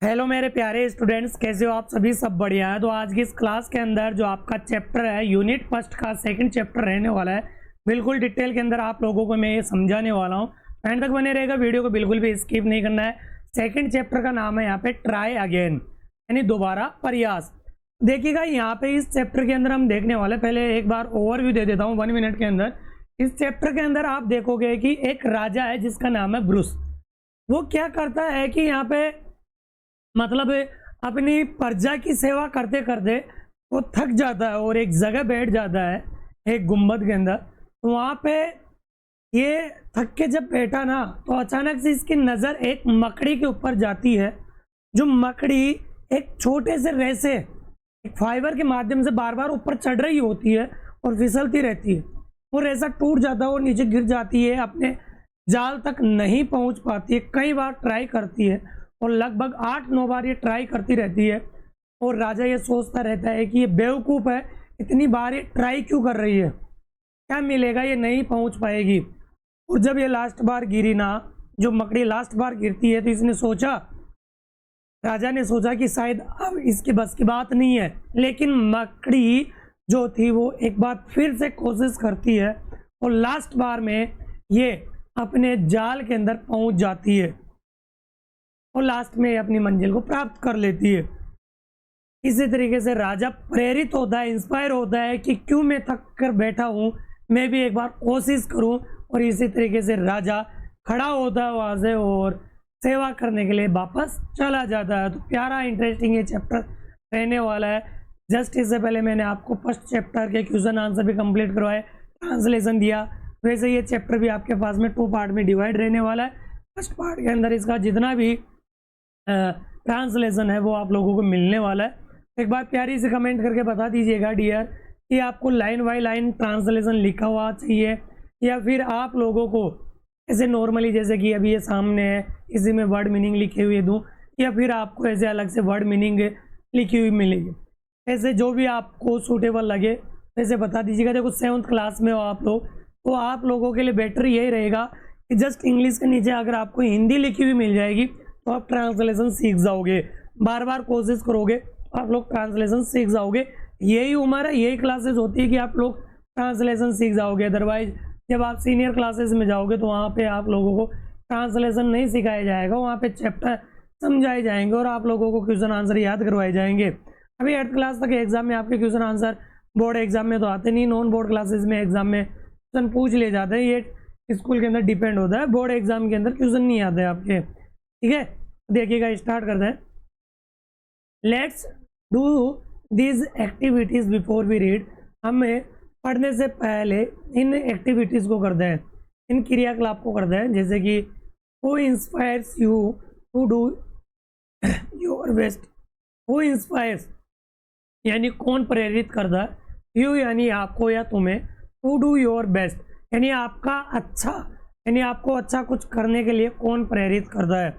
Hello मेरे प्यारे students, कैसे हो आप सभी? सब बढ़िया है। तो आज की इस क्लास के अंदर जो आपका चैप्टर है यूनिट फर्स्ट का सेकंड चैप्टर रहने वाला है, बिल्कुल डिटेल के अंदर आप लोगों को मैं ये समझाने वाला हूँ। एंड तक बने रहेगा, वीडियो को बिल्कुल भी स्किप नहीं करना है। सेकंड चैप्टर का नाम है यहाँ पे ट्राई अगेन, यानी दोबारा प्रयास। देखिएगा यहाँ पे इस चैप्टर के अंदर हम देखने वाले, पहले एक बार ओवरव्यू दे देता हूँ 1 मिनट के अंदर। इस चैप्टर के अंदर आप देखोगे कि एक राजा है जिसका नाम है ब्रूस। वो क्या करता है कि यहाँ पे मतलब अपनी प्रजा की सेवा करते करते वो थक जाता है और एक जगह बैठ जाता है एक गुम्बद के अंदर। तो वहाँ पे ये थक के जब बैठा ना, तो अचानक से इसकी नज़र एक मकड़ी के ऊपर जाती है। जो मकड़ी एक छोटे से रेसे, एक फाइबर के माध्यम से बार बार ऊपर चढ़ रही होती है और फिसलती रहती है। वो रेसा टूट जाता है और नीचे गिर जाती है, अपने जाल तक नहीं पहुंच पाती है। कई बार ट्राई करती है और लगभग 8-9 बार ये ट्राई करती रहती है। और राजा ये सोचता रहता है कि ये बेवकूफ़ है, इतनी बार ये ट्राई क्यों कर रही है, क्या मिलेगा, ये नहीं पहुंच पाएगी। और जब ये लास्ट बार गिरी ना, जो मकड़ी लास्ट बार गिरती है, तो इसने सोचा, राजा ने सोचा कि शायद अब इसके बस की बात नहीं है। लेकिन मकड़ी जो थी वो एक बार फिर से कोशिश करती है और लास्ट बार में ये अपने जाल के अंदर पहुंच जाती है और लास्ट में अपनी मंजिल को प्राप्त कर लेती है। इसी तरीके से राजा प्रेरित होता है, इंस्पायर होता है कि क्यों मैं थक कर बैठा हूँ, मैं भी एक बार कोशिश करूँ। और इसी तरीके से राजा खड़ा होता है वहाँ से और सेवा करने के लिए वापस चला जाता है। तो प्यारा इंटरेस्टिंग ये चैप्टर रहने वाला है। जस्ट इससे पहले मैंने आपको फर्स्ट चैप्टर के क्वेश्चन आंसर भी कंप्लीट करवाए, ट्रांसलेशन दिया। वैसे ये चैप्टर भी आपके पास में 2 पार्ट में डिवाइड रहने वाला है। फर्स्ट पार्ट के अंदर इसका जितना भी ट्रांसलेशन है वो आप लोगों को मिलने वाला है। एक बार प्यारी से कमेंट करके बता दीजिएगा डियर कि आपको लाइन बाय लाइन ट्रांसलेशन लिखा हुआ चाहिए या फिर आप लोगों को ऐसे नॉर्मली, जैसे कि अभी ये सामने है, इसी में वर्ड मीनिंग लिखे हुए दूं, या फिर आपको ऐसे अलग से वर्ड मीनिंग लिखी हुई मिलेगी। ऐसे जो भी आपको सूटेबल लगे वैसे बता दीजिएगा। देखो 7th क्लास में हो आप लोग, तो आप लोगों के लिए बेटर यही रहेगा कि जस्ट इंग्लिश के नीचे अगर आपको हिंदी लिखी हुई मिल जाएगी तो आप ट्रांसलेशन सीख जाओगे। बार बार कोशिश करोगे तो आप लोग ट्रांसलेशन सीख जाओगे। यही उम्र है, यही क्लासेस होती है कि आप लोग ट्रांसलेशन सीख जाओगे। अदरवाइज जब आप सीनियर क्लासेस में जाओगे तो वहाँ पे आप लोगों को ट्रांसलेशन नहीं सिखाया जाएगा, वहाँ पे चैप्टर समझाए जाएंगे और आप लोगों को क्वेश्चन आंसर याद करवाए जाएंगे। अभी 8th क्लास तक एग्जाम में आपके क्वेश्चन आंसर बोर्ड एग्जाम में तो आते नहीं, नॉन बोर्ड क्लासेस में एग्जाम में क्वेश्चन पूछ लिए जाते हैं। ये स्कूल के अंदर डिपेंड होता है, बोर्ड एग्जाम के अंदर क्वेश्चन नहीं आते आपके। ठीक है, देखिएगा स्टार्ट करते हैं। Let's do these activities before we read. हमें पढ़ने से पहले इन एक्टिविटीज को करते हैं, इन क्रियाकलाप को करते हैं। जैसे कि who inspires you to do your best. Who inspires यानी कौन प्रेरित करता है, यू यानी आपको या तुम्हें, टू डू योर बेस्ट यानी आपका अच्छा, यानी आपको अच्छा कुछ करने के लिए कौन प्रेरित करता है।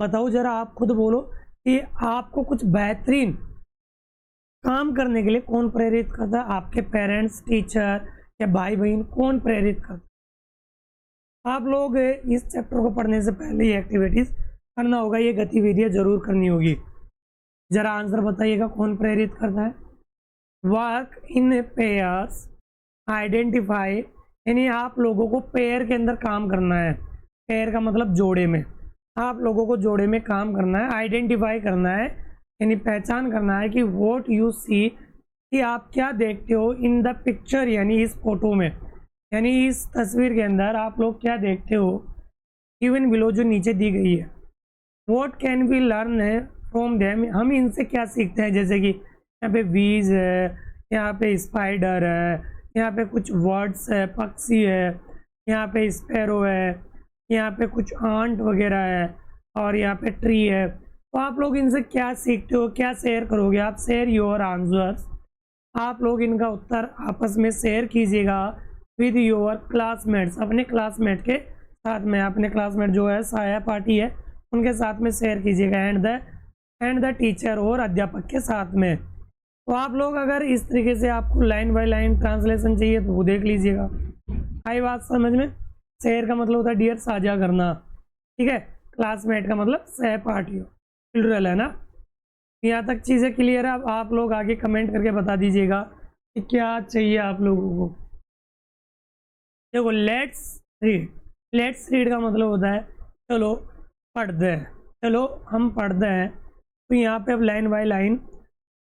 बताओ जरा, आप खुद बोलो कि आपको कुछ बेहतरीन काम करने के लिए कौन प्रेरित करता है। आपके पेरेंट्स, टीचर या भाई बहन, कौन प्रेरित करता है। आप लोग इस चैप्टर को पढ़ने से पहले ये एक्टिविटीज करना होगा, ये गतिविधियां जरूर करनी होगी। जरा आंसर बताइएगा, कौन प्रेरित करता है। वर्क इन पेयर्स, आइडेंटिफाई यानी आप लोगों को पेयर के अंदर काम करना है। पेयर का मतलब जोड़े में, आप लोगों को जोड़े में काम करना है। आइडेंटिफाई करना है यानी पहचान करना है कि व्हाट यू सी, कि आप क्या देखते हो। इन द पिक्चर यानी इस फोटो में, यानी इस तस्वीर के अंदर आप लोग क्या देखते हो। इवन बिलो जो नीचे दी गई है। What can we learn from them, हम इनसे क्या सीखते हैं। जैसे कि यहाँ पे बीज है, यहाँ पे स्पाइडर है, यहाँ पे कुछ वर्ड्स है, पक्षी है, यहाँ पे स्पैरो है, यहाँ पे कुछ आंट वगैरह है, और यहाँ पे ट्री है। तो आप लोग इनसे क्या सीखते हो, क्या शेयर करोगे आप। शेयर योर आंसर्स, आप लोग इनका उत्तर आपस में शेयर कीजिएगा विद योर क्लासमेट्स, अपने क्लासमेट के साथ में। अपने क्लासमेट जो है सहपाठी है उनके साथ में शेयर कीजिएगा। एंड द टीचर, और अध्यापक के साथ में। तो आप लोग अगर इस तरीके से आपको लाइन बाय लाइन ट्रांसलेशन चाहिए तो वो देख लीजिएगा। आई बात समझ में। शेयर का मतलब होता है डियर, साझा करना। ठीक है, क्लासमेट का मतलब सहपाठी हो। प्लूरल है ना। यहाँ तक चीज़ें क्लियर है। अब आप लोग आगे कमेंट करके बता दीजिएगा कि क्या चाहिए आप लोगों को। देखो लेट्स रीड का मतलब होता है चलो पढ़ते हैं, चलो हम पढ़ते हैं। तो यहाँ पे अब लाइन बाय लाइन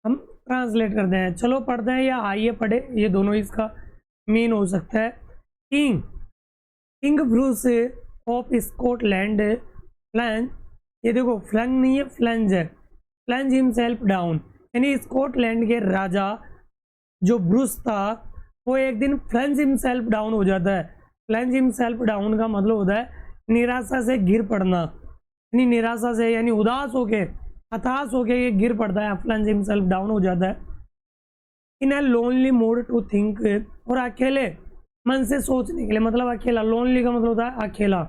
हम ट्रांसलेट करते हैं, चलो पढ़ते हैं या आइए पढ़े, ये दोनों इसका मीन हो सकता है। King Bruce of Scotland flange, ये देखो फ्लैंग नहीं है फ्लैंज है, फ्लैंज हिमसेल्फ डाउन, यानी स्कॉटलैंड के राजा जो ब्रूस था वो एक दिन फ्लैंज हिमसेल्फ डाउन हो जाता है। फ्लैंज हिमसेल्फ डाउन का मतलब होता है निराशा से गिर पड़ना, यानी निराशा से यानी उदास होके हताश होके ये गिर पड़ता है, फ्लैंज हिमसेल्फ डाउन हो जाता है। In a lonely mood to think, और अकेले मन से सोचने के लिए, मतलब अकेला, लोनली का मतलब होता है अकेला,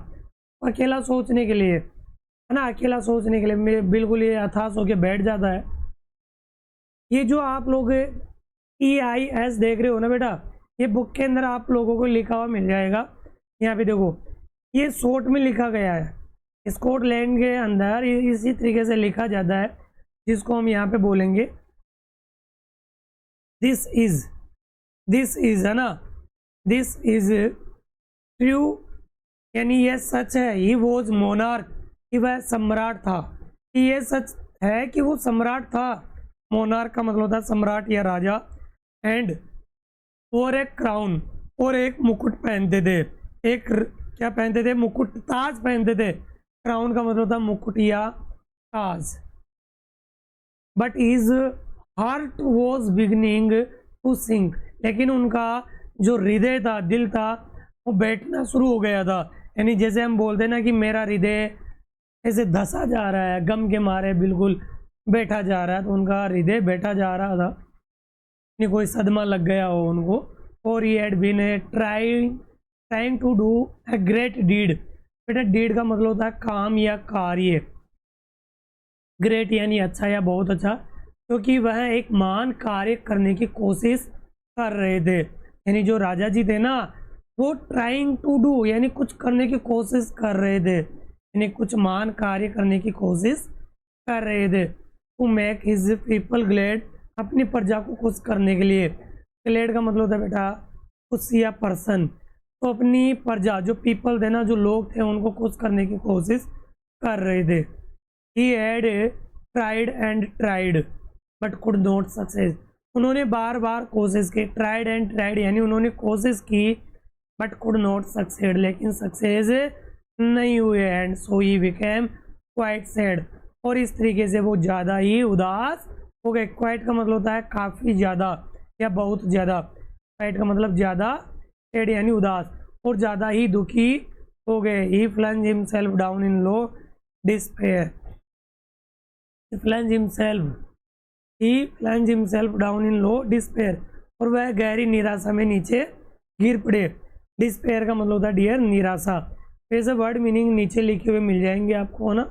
अकेला सोचने के लिए है ना, अकेला सोचने के लिए बिल्कुल ये हताश होके बैठ जाता है। ये जो आप लोग EIS देख रहे हो ना बेटा, ये बुक के अंदर आप लोगों को लिखा हुआ मिल जाएगा। यहाँ पे देखो ये शॉर्ट में लिखा गया है, स्कॉटलैंड के अंदर इसी तरीके से लिखा जाता है, जिसको हम यहाँ पे बोलेंगे दिस इज है ना, दिस इज ट्रू, यानी ये सच है। ही वॉज मोनार्क, कि वह सम्राट था, कि ये सच है कि वो सम्राट था। मोनार्क का मतलब होता है सम्राट या राजा। एंड और एक क्राउन, और एक मुकुट पहनते थे, एक क्या पहनते थे, मुकुट, ताज पहनते थे। क्राउन का मतलब था मुकुट या ताज। But his heart was beginning to sink, लेकिन उनका जो हृदय था, दिल था, वो बैठना शुरू हो गया था। यानी जैसे हम बोलते हैं ना कि मेरा हृदय ऐसे धसा जा रहा है, गम के मारे बिल्कुल बैठा जा रहा है, तो उनका हृदय बैठा जा रहा था, कोई सदमा लग गया हो उनको। और he had been trying to do a great deed, बेटा डीड का मतलब होता है काम या कार्य, ग्रेट यानी अच्छा या बहुत अच्छा, क्योंकि वह एक महान कार्य करने की कोशिश कर रहे थे। यानी जो राजा जी थे ना, वो ट्राइंग टू डू यानी कुछ करने की कोशिश कर रहे थे, यानी कुछ महान कार्य करने की कोशिश कर रहे थे। To make his people glad, अपनी प्रजा को खुश करने के लिए। ग्लेड का मतलब होता है बेटा खुश या पर्सन, तो अपनी प्रजा जो पीपल थे ना, जो लोग थे, उनको खुश करने की कोशिश कर रहे थे। He had tried and tried but could not success, उन्होंने बार बार कोशिश की, tried and tried यानी उन्होंने कोशिश की, but could not succeed, लेकिन सक्सेस नहीं हुए। And so he became quite sad, और इस तरीके से वो ज़्यादा ही उदास हो गए। क्वाइट का मतलब होता है काफ़ी ज़्यादा या बहुत ज़्यादा, क्वाइट का मतलब ज़्यादा, सैड यानी उदास, और ज़्यादा ही दुखी हो गए। He plunge himself down in low despair, he plunged himself down in low despair, और वह गहरी निराशा में नीचे गिर पड़े। डिस्पेयर का मतलब होता है डियर निराशा। फिर से वर्ड मीनिंग नीचे लिखे हुए मिल जाएंगे आपको ना,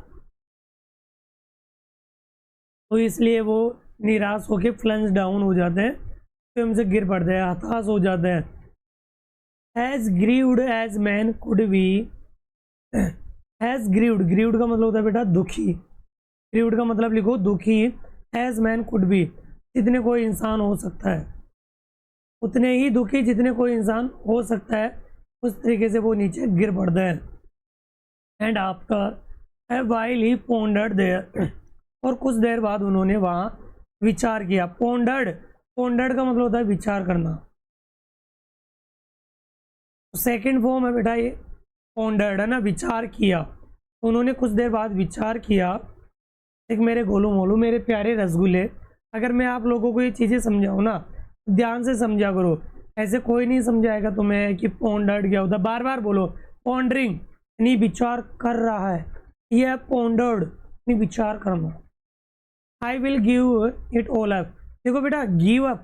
तो इसलिए वो निराश होके फ्लंज डाउन हो जाते हैं, तो हमसे गिर पड़ते हैं, हताश हो जाते हैं। As grieved as man could be, as grieved का मतलब होता है बेटा दुखी, ग्रीव्ड का मतलब लिखो दुखी, एज मैन कुड बी जितने कोई इंसान हो सकता है, उतने ही दुखी जितने कोई इंसान हो सकता है, उस तरीके से वो नीचे गिर पड़ते हैं। And after a while he pondered there, और कुछ देर बाद उन्होंने वहाँ विचार किया। पोंडर्ड का मतलब होता है विचार करना, सेकंड फॉर्म है बेटा ये पोंडर्ड है ना, विचार किया। उन्होंने कुछ देर बाद विचार किया। एक मेरे गोलू मोलू मेरे प्यारे रसगुल्ले, अगर मैं आप लोगों को ये चीज़ें समझाऊँ ना, ध्यान से समझा करो, ऐसे कोई नहीं समझाएगा तुम्हें कि पोंडर्ड क्या होता है। बार बार बोलो पॉन्डरिंग यानी विचार कर रहा है, यह पोंडर्ड यानी विचार करना। I will give it all up, देखो बेटा गिव अप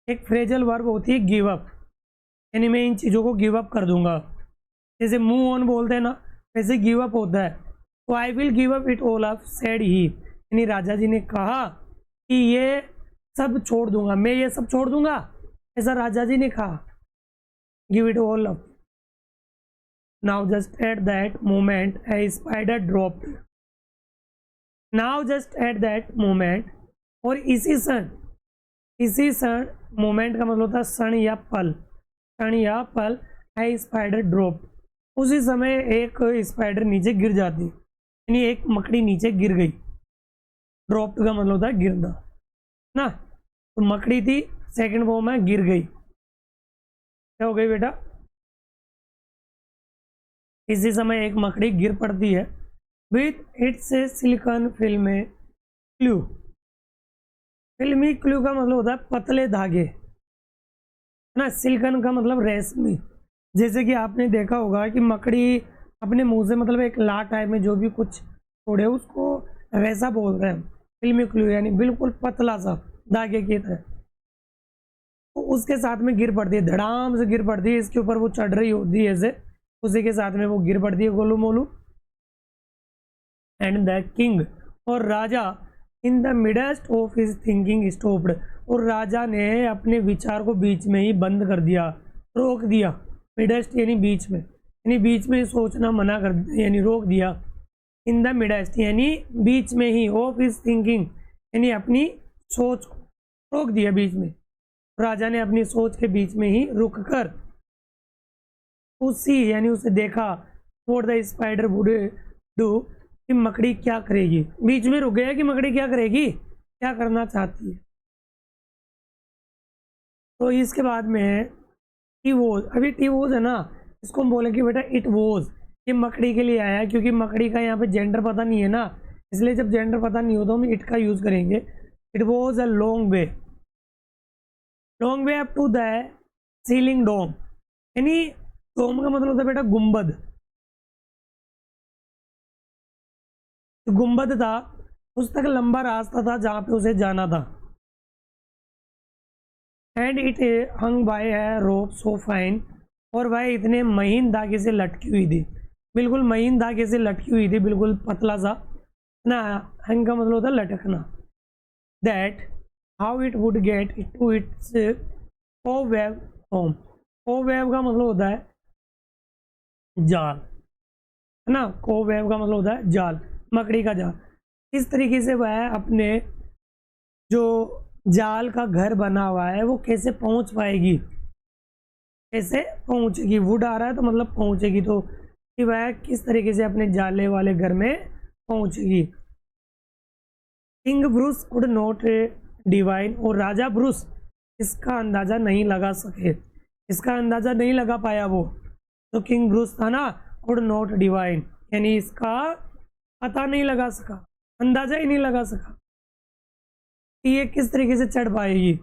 एक फ्रेजल वर्ब होती है, गिव अप यानी मैं इन चीज़ों को गिव अप कर दूंगा। जैसे मूव ऑन बोलते हैं ना, वैसे गिव अप होता है। तो I will give up it all up said he, यानी राजा जी ने कहा कि ये सब छोड़ दूंगा, मैं ये सब छोड़ दूंगा, ऐसा राजा जी ने कहा। Give it all up. Now just at that moment A spider dropped, now just at that moment, और इसी क्षण मोमेंट का मतलब होता है क्षण या पल, आई स्पाइडर ड्रॉप, उसी समय एक स्पाइडर नीचे गिर जाती, यानी एक मकड़ी नीचे गिर गई। ड्रॉप का मतलब होता है गिरना ना, तो मकड़ी थी, सेकंड फॉर्म में गिर गई। क्या हो गई बेटा? इसी समय एक मकड़ी गिर पड़ती है। विथ इट्स सिलिकॉन फिल्मी क्लू, फिल्मी क्लू का मतलब होता है पतले धागे ना, सिलिकॉन का मतलब रेशमी। जैसे कि आपने देखा होगा कि मकड़ी अपने मुंह से मतलब एक लाट टाइप में जो भी कुछ छोड़े उसको रेशा बोल रहे हैं, फिल्मी क्लू यानी बिल्कुल पतला सा धागे की तरह। तो उसके साथ में गिर पड़ती है, धड़ाम से गिर पड़ती है, इसके ऊपर वो चढ़ रही होती है ऐसे, उसी के साथ में वो गिर पड़ती है Golu Molu. And the king, और राजा, in the midst of his thinking stopped, और राजा ने अपने विचार को बीच में ही बंद कर दिया, रोक दिया। मिडस्ट यानी बीच में, यानी बीच में सोचना मना कर, यानी रोक दिया। इन द मिडस्ट यानी बीच में ही, ऑफ हिज थिंकिंग यानी अपनी सोच को रोक दिया बीच में। राजा ने अपनी सोच के बीच में ही रुक कर उसी यानी उसे देखा, what the spider would do, कि मकड़ी क्या करेगी। बीच में रुक गया कि मकड़ी क्या करेगी, क्या करना चाहती है। तो इसके बाद में टी वोज, अभी टी वोज है ना, इसको हम बोले कि बेटा इट वोज, ये मकड़ी के लिए आया, क्योंकि मकड़ी का यहाँ पे जेंडर पता नहीं है ना, इसलिए जब जेंडर पता नहीं हो तो हम इट का यूज करेंगे। It was a long way up to the ceiling dome, यानी डोम का मतलब होता है बेटा गुंबद, गुंबद था, उस तक लंबा रास्ता था जहां पे उसे जाना था। एंड इट हंग बाय है रोप सो फाइन, और वह इतने महीन धागे से लटकी हुई थी, बिल्कुल महीन धागे से लटकी हुई थी, बिल्कुल पतला सा ना। हंग का मतलब होता है लटकना। That how it would get to its cobweb home, cobweb का मतलब होता है जाल, है ना, कोवेव का मतलब होता है जाल, मकड़ी का जाल। इस तरीके से वह अपने जो जाल का घर बना हुआ है वो कैसे पहुंच पाएगी, कैसे पहुंचेगी, वुड आ रहा है तो मतलब पहुंचेगी, तो कि वह किस तरीके से अपने जाले वाले घर में पहुंचेगी। King Bruce could not divine, और राजा ब्रूस इसका अंदाजा नहीं लगा सके, इसका अंदाजा नहीं लगा पाया वो, तो किंग ब्रूस था ना, कुड नॉट डिवाइन यानी इसका पता नहीं लगा सका, अंदाजा ही नहीं लगा सका कि ये किस तरीके से चढ़ पाएगी।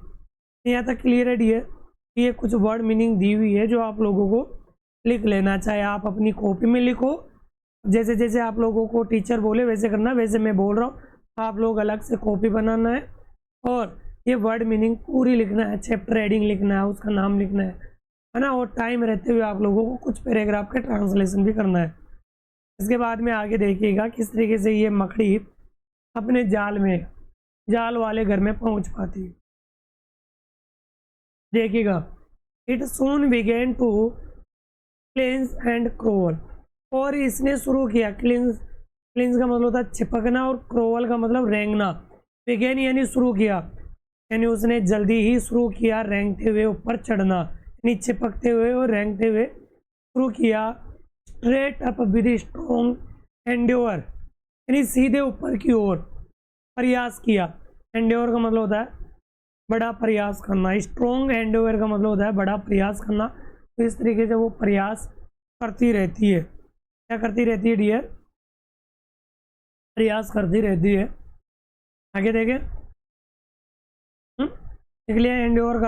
यहाँ तक क्लियर है डियर? ये कुछ वर्ड मीनिंग दी हुई है जो आप लोगों को लिख लेना, चाहे आप अपनी कॉपी में लिखो, जैसे जैसे आप लोगों को टीचर बोले वैसे करना, वैसे मैं बोल रहा हूँ, आप लोग अलग से कॉपी बनाना है और ये वर्ड मीनिंग पूरी लिखना है, चैप्टर हेडिंग लिखना है, उसका नाम लिखना है ना, और टाइम रहते हुए आप लोगों को कुछ पैराग्राफ का ट्रांसलेशन भी करना है। इसके बाद में आगे देखिएगा किस तरीके से ये मकड़ी अपने जाल वाले घर में पहुंच पाती है। देखिएगा, it soon began to cling and crawl, और इसने शुरू किया, क्लिंज का मतलब होता है चिपकना और क्रोल का मतलब रेंगना। बिगेन यानी शुरू किया, यानी उसने जल्दी ही शुरू किया रेंगते हुए ऊपर चढ़ना, यानी चिपकते हुए और रेंगते हुए शुरू किया। Straight up with strong endure, यानी सीधे ऊपर की ओर प्रयास किया। एंड्योर का मतलब होता है बड़ा प्रयास करना, स्ट्रॉन्ग एंड्योर का मतलब होता है बड़ा प्रयास करना। तो इस तरीके से वो प्रयास करती रहती है। क्या करती रहती है डियर? प्रयास करती रहती है। आगे देखें, लिख लिया एंड्योर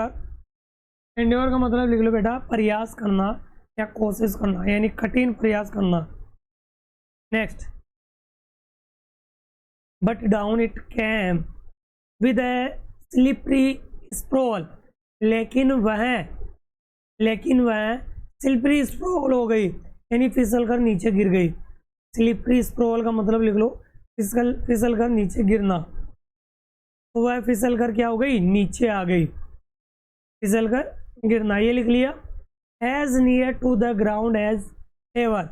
का मतलब लिख लो बेटा प्रयास करना या कोशिश करना, यानी कठिन प्रयास करना। Next, but down it came with a slippery sprawl, लेकिन वह स्लिपरी स्प्रॉल हो गई, यानी फिसल कर नीचे गिर गई। स्लिपरी स्प्रॉल का मतलब लिख लो फिसल कर नीचे गिरना। तो वह फिसल कर क्या हो गई? नीचे आ गई, फिसल कर गिरना, ये लिख लिया। As near to the ground as ever,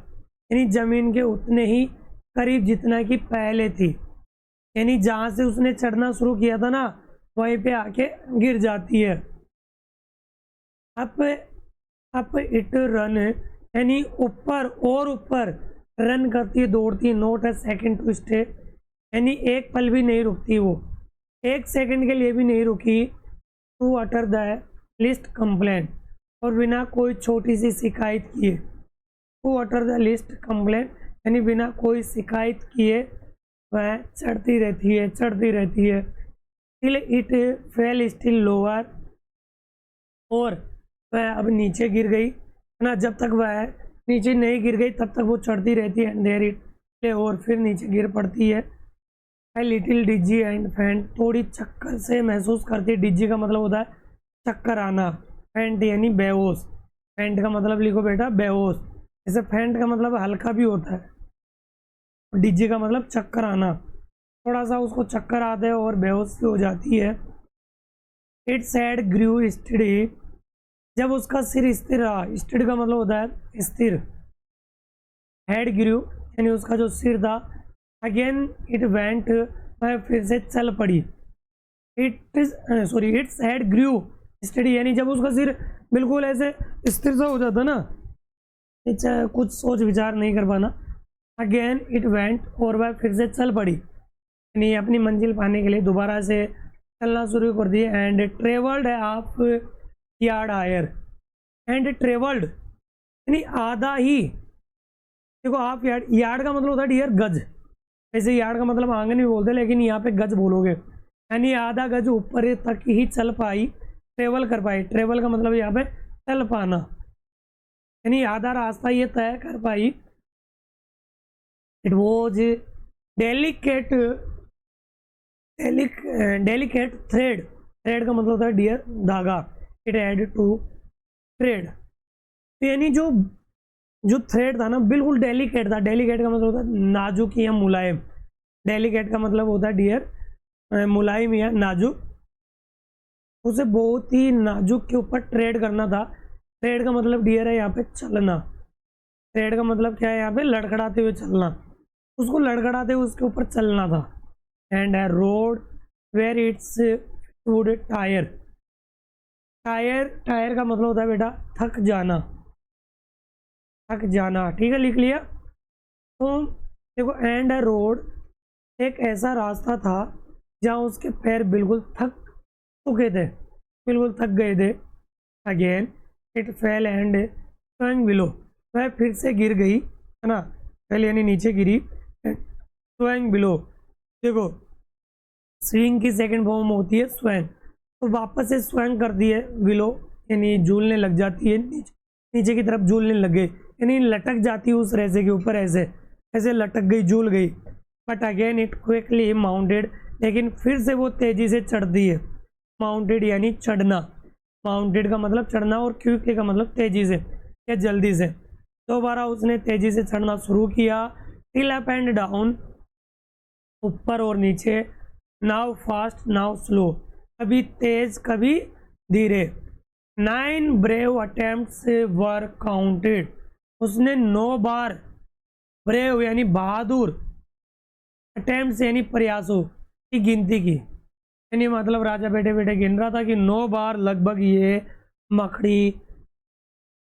यानी जमीन के उतने ही करीब जितना कि पहले थी। यानी जहाँ से उसने चढ़ना शुरू किया था ना वहीं पे आके गिर जाती है। अप इट रन यानी ऊपर और ऊपर रन करती है, दौड़ती है। Not a second to stay यानी एक पल भी नहीं रुकती, वो एक सेकंड के लिए भी नहीं रुकी। To utter the least complaint और बिना कोई छोटी सी शिकायत किए। To utter the least complaint यानी बिना कोई शिकायत किए वह चढ़ती रहती है। Till it fell still lower और वह अब नीचे गिर गई है ना। जब तक वह नीचे नहीं गिर गई तब तक वो चढ़ती रहती है। एंड देयर इट और फिर नीचे गिर पड़ती है। I little digi and faint थोड़ी चक्कर से महसूस करती है। डिजी का मतलब होता है चक्कर आना, फैंट यानी बेहोश। फैंट का मतलब लिखो बेटा बेहोश। जैसे फैंट का मतलब हल्का भी होता है, डिजी का मतलब चक्कर आना। थोड़ा सा उसको चक्कर आते हैं और बेहोश हो जाती है। इट्स हेड ग्रू स्टडी जब उसका सिर स्थिर रहा। स्थिर का मतलब होता है स्थिर। हेड ग्रू यानी उसका जो सिर था। अगेन इट वेंट वह फिर से चल पड़ी। इट्स हेड ग्रू स्टडी यानी जब उसका सिर बिल्कुल ऐसे स्थिर सा हो जाता ना, कुछ सोच विचार नहीं कर पाना। अगेन इट वेंट और वह फिर से चल पड़ी यानी अपनी मंजिल पाने के लिए दोबारा से चलना शुरू कर दिए। And travelled half yard higher. And travelled यानी आधा ही, देखो हाफ यार्ड, यार्ड का मतलब होता है डियर गज। वैसे यार्ड का मतलब आंगन भी बोलते हैं लेकिन यहाँ पे गज बोलोगे। यानी आधा गज ऊपर तक ही चल पाई, ट्रेवल कर पाई। ट्रेवल का मतलब यहाँ पे चल पाना यानी आधा रास्ता ये तय कर पाई। It was delicate thread. Thread का मतलब होता है डियर धागा। इट हैड टू थ्रेड यानी जो थ्रेड था ना बिल्कुल डेलिकेट था। डेलिकेट का मतलब होता है नाजुक या मुलायम। डेलिकेट का मतलब होता है डियर मुलायम या नाजुक। उसे बहुत ही नाजुक के ऊपर ट्रेड करना था। ट्रेड का मतलब डियर है यहाँ पे चलना। ट्रेड का मतलब क्या है यहाँ पे लड़खड़ाते हुए चलना। उसको लड़खड़ाते हुए उसके ऊपर चलना था। And a road where its would tire. Tire का मतलब होता है बेटा थक जाना। ठीक है, लिख लिया। तो देखो एंड ए रोड एक ऐसा रास्ता था जहाँ उसके पैर बिल्कुल थक चुके थे, बिल्कुल थक गए थे। Again it fail and swing below. वह फिर से गिर गई है ना, फेल यानी नीचे गिरी। स्विंग बिलो, देखो स्विंग की सेकंड फॉर्म होती है स्विंग, तो वापस से स्विंग कर दी है बिलो यानी झूलने लग जाती है, नीचे की तरफ झूलने लग गई यानी लटक जाती है उस रेसे के ऊपर, ऐसे लटक गई, झूल गई। But again it quickly mounted, लेकिन फिर से वो तेजी से चढ़ती है। माउंटेड यानी चढ़ना। माउंटेड का मतलब चढ़ना और क्विकली का मतलब तेजी से या जल्दी से। दोबारा उसने तेजी से चढ़ना शुरू किया। टिल अप एंड डाउन, ऊपर और नीचे। नाउ फास्ट नाउ स्लो, कभी तेज कभी धीरे। 9 ब्रेव अटेम्प्ट्स वर काउंटेड। उसने 9 बार, ब्रेव यानी बहादुर, अटेम्प्ट्स यानी प्रयासों की गिनती की। यानी मतलब राजा बैठे बैठे गिन रहा था कि 9 बार लगभग ये मकड़ी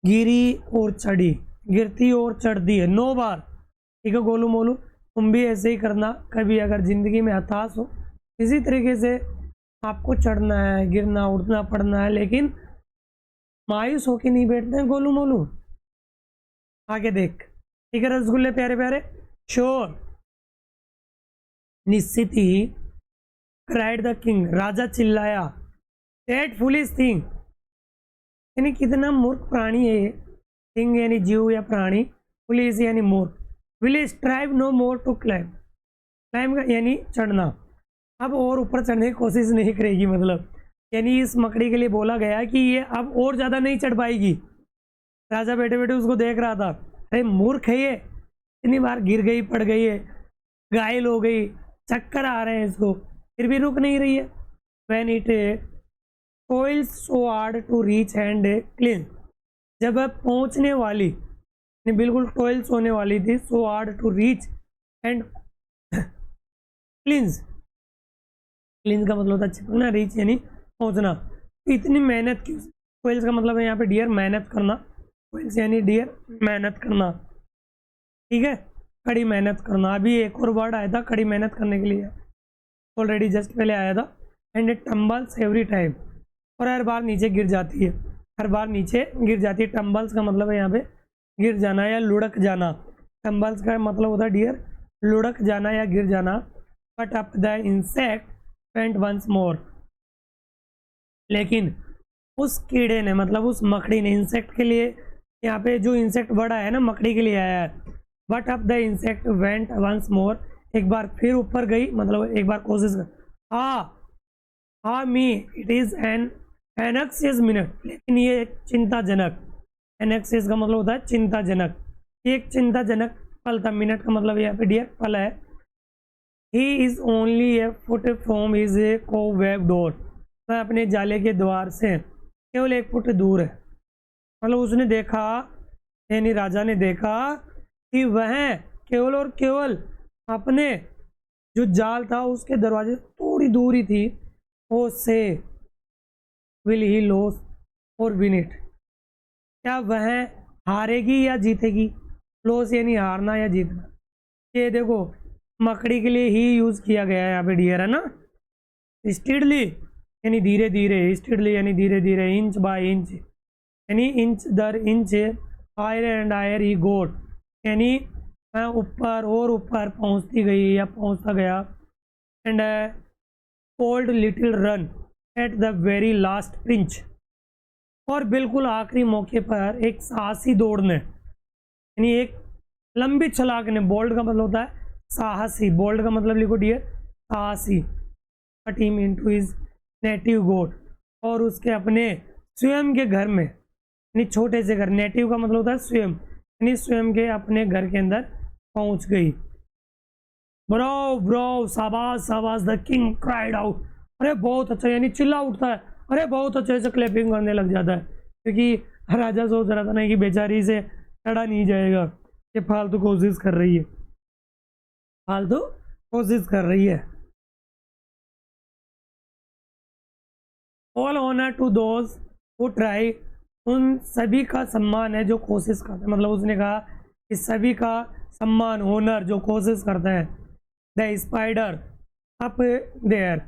गिरी और चढ़ी, गिरती और चढ़ती है 9 बार। ठीक है गोलू मोलू, तुम भी ऐसे ही करना। कभी अगर जिंदगी में हताश हो, इसी तरीके से आपको चढ़ना है, गिरना उठना पड़ना है, लेकिन मायूस होके नहीं बैठते हैं गोलू मोलू। आगे देख, ठीक है रसगुल्ले प्यारे प्यारे। श्योर, निश्चित ही। क्राइड द किंग, राजा चिल्लाया। दैट फुलिश थिंग, यानी कितना मूर्ख प्राणी है ये। थिंग यानी जीव या प्राणी, फुलिश यानी मूर्ख। Will strive no more to climb. Climb यानी चढ़ना, अब और ऊपर चढ़ने की कोशिश नहीं करेगी। मतलब यानी इस मकड़ी के लिए बोला गया कि ये अब और ज़्यादा नहीं चढ़ पाएगी। राजा बैठे बैठे उसको देख रहा था, अरे मूर्ख है ये, इतनी बार गिर गई, पड़ गई है, घायल हो गई, चक्कर आ रहे हैं इसको, फिर भी रुक नहीं रही है। When it toils so hard to reach and clean, जब वह पहुंचने वाली, बिल्कुल टॉयल्स होने वाली थी, so hard to reach and cleanse क्लींस का मतलब होता है चिपकना, रीच यानी पहुंचना। तो इतनी मेहनत क्यों? कोइल्स का मतलब है यहाँ पे डियर मेहनत करना, कोइल्स यानी डियर मेहनत करना, ठीक है, कड़ी मेहनत करना। अभी एक और वर्ड आया था कड़ी मेहनत करने के लिए, ऑलरेडी जस्ट पहले आया था। And it tumbles every time, और हर बार नीचे गिर जाती है, हर बार नीचे गिर जाती है। टम्बल्स का मतलब है यहाँ पे गिर जाना या लुढ़क जाना। टम्बल्स का मतलब होता है डियर लुढ़क जाना या गिर जाना। But up the insect went once more, लेकिन उस कीड़े ने मतलब उस मकड़ी ने, इंसेक्ट के लिए यहाँ पे जो इंसेक्ट वर्ड आया है ना मकड़ी के लिए आया है। But up the insect went once more, एक बार फिर ऊपर गई, मतलब एक बार कोशिश कर। हाँ me it is an anxious minute, लेकिन ये एक चिंताजनक, एनक्सियस का मतलब होता है चिंताजनक, ये एक चिंताजनक पल था। मिनट का मतलब यहाँ पे डियर पल है। He is only a foot from his cobweb door, वह अपने जाले के द्वार से केवल 1 फुट दूर है। मतलब उसने देखा, यानी राजा ने देखा कि वह केवल और केवल अपने जो जाल था उसके दरवाजे थोड़ी दूर ही थी। ओ से विल ही लॉस और विन इट, क्या वह हारेगी या जीतेगी? लॉस यानी हारना या जीतना। ये देखो मकड़ी के लिए ही यूज किया गया है यहाँ पे डियर, है ना। स्टीडली यानी धीरे धीरे, स्टीडली यानी धीरे धीरे, इंच बाय इंच यानी इंच दर inch, higher and higher he got यानी मैं ऊपर और ऊपर पहुंचती गई या पहुंचता गया। And cold little run at the very last pinch, और बिल्कुल आखिरी मौके पर एक साहसी दौड़ने, यानी एक लंबी छलांग ने। बोल्ड का मतलब होता है साहसी, बोल्ड का मतलब लिखो डियर साहसी। टीम इनटू हिज नेटिव गोट, और उसके अपने स्वयं के घर में, यानी छोटे से घर, नेटिव का मतलब होता है स्वयं, यानी स्वयं के अपने घर के अंदर पहुंच गई। ब्रो ब्रो शाबाश शाबाश, द किंग क्राइड आउट, अरे बहुत अच्छा, यानी चिल्ला उठता है, अरे बहुत अच्छे से क्लैपिंग करने लग जाता है, क्योंकि राजा सोच रहा था ना कि बेचारी से चढ़ा नहीं जाएगा, ये फालतू कोशिश कर रही है, फालतू कोशिश कर रही है। All honour to those who try, उन सभी का सम्मान है जो कोशिश करते हैं। मतलब उसने कहा कि सभी का सम्मान, ऑनर जो कोशिश करते हैं। The spider up there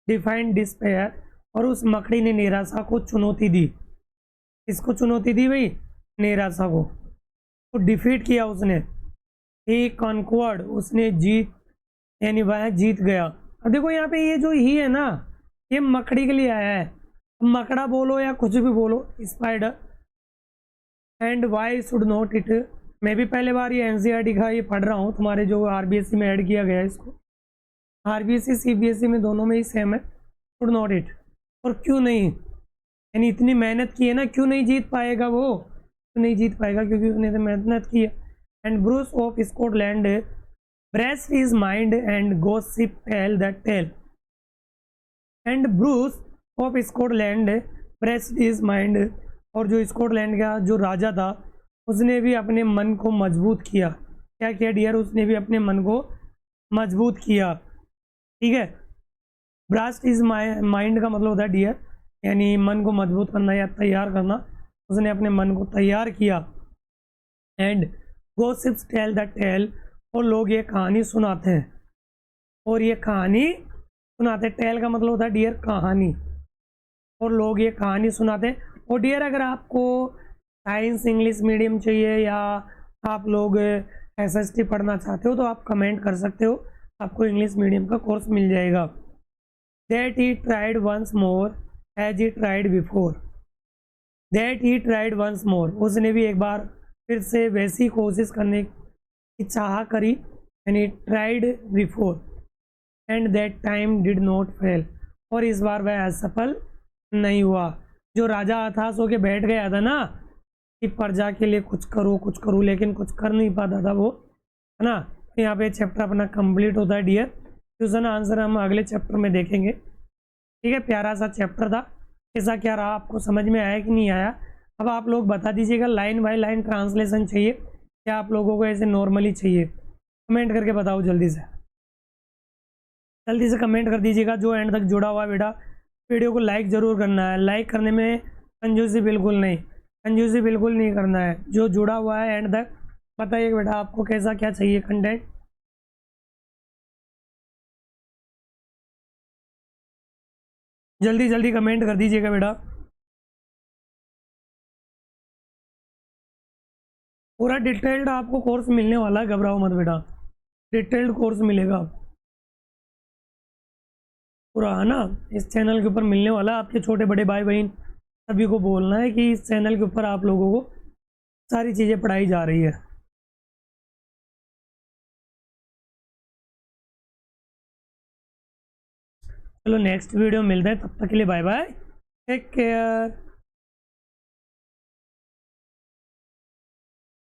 defied despair, और उस मकड़ी ने निराशा को चुनौती दी। किसको चुनौती दी भाई? निराशा को। तो डिफीट किया उसने, ही कॉन्क्वर्ड, उसने जीत, यानी वह जीत गया। अब देखो यहाँ पे ये जो ही है ना, ये मकड़ी के लिए आया है, मकड़ा बोलो या कुछ भी बोलो, spider. And why should not it, मैं भी पहले बार ये एनसीईआरटी का ये पढ़ रहा हूँ, तुम्हारे जो आरबीएसई में ऐड किया गया है इसको, आरबीएसई सीबीएसई में दोनों में ही सेम है, शुड नॉट इट। और क्यों नहीं, यानी इतनी मेहनत की है ना, क्यों नहीं जीत पाएगा वो? क्यों नहीं जीत पाएगा? क्योंकि उसने तो मेहनत की है। And Bruce of Scotland braced his mind and gossip tell the tale, and Bruce of Scotland braced his mind, और जो स्कॉटलैंड का जो राजा था उसने भी अपने मन को मजबूत किया। क्या किया डियर? उसने भी अपने मन को मजबूत किया, ठीक है। ब्रास्ट इज माइंड का मतलब होता है डियर, यानी मन को मजबूत करना या तैयार करना, उसने अपने मन को तैयार किया। And gossips tell the tale, और लोग ये कहानी सुनाते हैं, और ये कहानी सुनाते हैं। टेल का मतलब होता है डियर कहानी, और लोग ये कहानी सुनाते हैं। और डियर अगर आपको साइंस इंग्लिश मीडियम चाहिए या आप लोग एसएसटी पढ़ना चाहते हो तो आप कमेंट कर सकते हो, आपको इंग्लिश मीडियम का कोर्स मिल जाएगा। That he tried once more as he tried before, that he tried once more, उसने भी एक बार फिर से वैसी कोशिश करने की चाह करी, यानी tried before, and that time did not fail, और इस बार वह असफल नहीं हुआ। जो राजा हताश होके बैठ गया था ना कि प्रजा के लिए कुछ करूँ, लेकिन कुछ कर नहीं पाता था वो, है ना। तो यहाँ पे चैप्टर अपना कंप्लीट होता है डियर। क्वेश्चन आंसर हम अगले चैप्टर में देखेंगे, ठीक है। प्यारा सा चैप्टर था, ऐसा क्या रहा, आपको समझ में आया कि नहीं आया? अब आप लोग बता दीजिएगा, लाइन बाय लाइन ट्रांसलेशन चाहिए या आप लोगों को ऐसे नॉर्मली चाहिए? कमेंट करके बताओ जल्दी से। जल्दी से कमेंट कर दीजिएगा। जो एंड तक जुड़ा हुआ है बेटा, वीडियो को लाइक ज़रूर करना है। लाइक करने में कंजूसी बिल्कुल नहीं, कंजूसी बिल्कुल नहीं करना है। जो जुड़ा हुआ है एंड तक, बताइए बेटा आपको कैसा क्या चाहिए कंटेंट। जल्दी जल्दी कमेंट कर दीजिएगा बेटा। पूरा डिटेल्ड आपको कोर्स मिलने वाला है, घबराओ मत बेटा, डिटेल्ड कोर्स मिलेगा पूरा, है ना। इस चैनल के ऊपर मिलने वाला है। आपके छोटे बड़े भाई बहन सभी को बोलना है कि इस चैनल के ऊपर आप लोगों को सारी चीज़ें पढ़ाई जा रही है। चलो नेक्स्ट वीडियो मिलते हैं, तब तक के लिए बाय बाय, टेक केयर।